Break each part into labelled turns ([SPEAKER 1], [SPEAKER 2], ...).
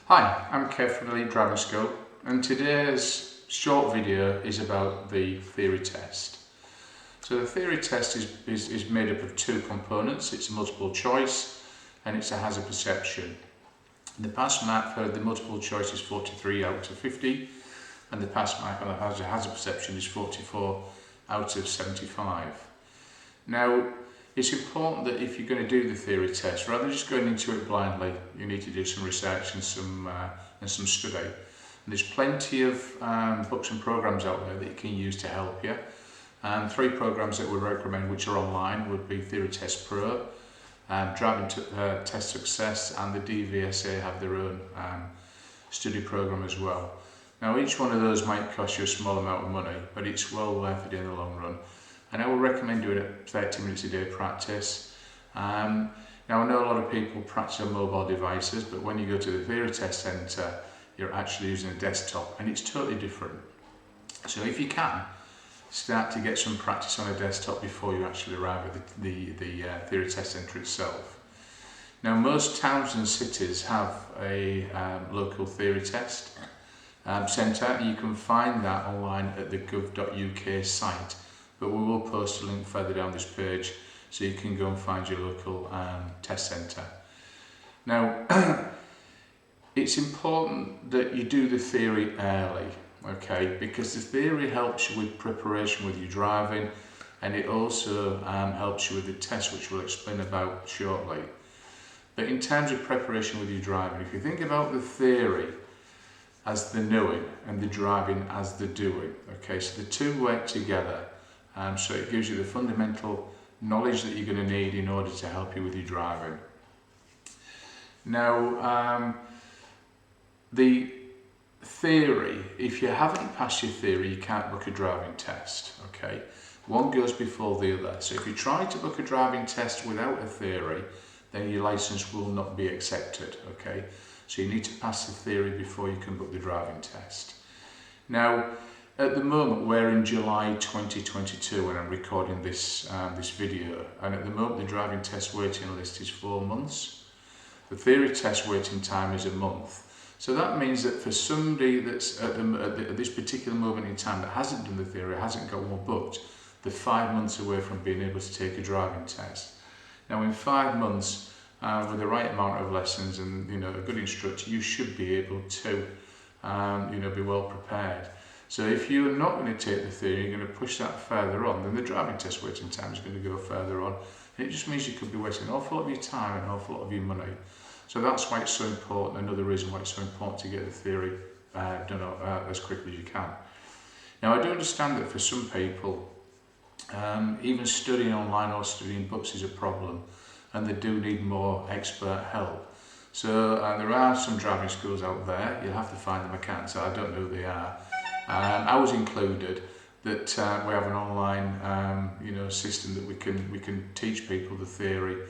[SPEAKER 1] Hi, I'm Kev from Elite Driving School, and today's short video is about the theory test. So the theory test is made up of two components. It's a multiple choice and it's a hazard perception. The pass mark for the multiple choice is 43 out of 50 and the pass mark on the hazard perception is 44 out of 75. Now, it's important that if you're going to do the theory test, rather than just going into it blindly, you need to do some research and some study. And there's plenty of books and programs out there that you can use to help you. And three programs that we recommend, which are online, would be Theory Test Pro, Driving Test Success, and the DVSA have their own study program as well. Now, each one of those might cost you a small amount of money, but it's well worth it in the long run. And I would recommend doing it 30 minutes a day practice. Now, I know a lot of people practice on mobile devices, but when you go to the theory test centre, you're actually using a desktop, and it's totally different. So if you can, start to get some practice on a desktop before you actually arrive at the theory test centre itself. Now, most towns and cities have a local theory test centre. You can find that online at the gov.uk site. But we will post a link further down this page so you can go and find your local test centre. Now, it's important that you do the theory early, okay, because the theory helps you with preparation with your driving, and it also helps you with the test, which we'll explain about shortly. But in terms of preparation with your driving, if you think about the theory as the knowing and the driving as the doing, okay, so the two work together. So it gives you the fundamental knowledge that you're going to need in order to help you with your driving. Now, the theory, if you haven't passed your theory, you can't book a driving test, okay? One goes before the other. So if you try to book a driving test without a theory, then your license will not be accepted, okay? So you need to pass the theory before you can book the driving test. Now, at the moment, we're in July 2022 when I'm recording this video, and at the moment the driving test waiting list is 4 months. The theory test waiting time is a month. So that means that for somebody that's at this particular moment in time that hasn't done the theory, hasn't got one booked, they're 5 months away from being able to take a driving test. Now, in 5 months, with the right amount of lessons and a good instructor, you should be able to be well prepared. So if you're not going to take the theory, you're going to push that further on, then the driving test waiting time is going to go further on. And it just means you could be wasting an awful lot of your time and an awful lot of your money. So that's why it's so important, another reason why it's so important to get the theory done as quickly as you can. Now, I do understand that for some people, even studying online or studying books is a problem, and they do need more expert help. So there are some driving schools out there. You'll have to find them. I can't say, I don't know who they are. I was included that we have an online system that we can teach people the theory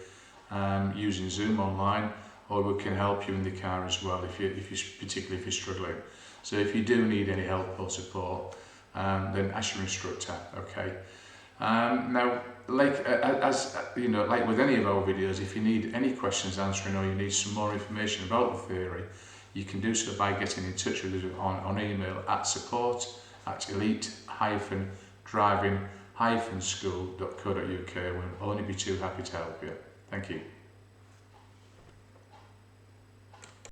[SPEAKER 1] using Zoom online, or we can help you in the car as well particularly if you're struggling. So if you do need any help or support, then ask your instructor, okay? Now, like with any of our videos, if you need any questions answering or you need some more information about the theory, you can do so by getting in touch with us on email at support@elite-driving-school.co.uk. We'll only be too happy to help you. Thank you.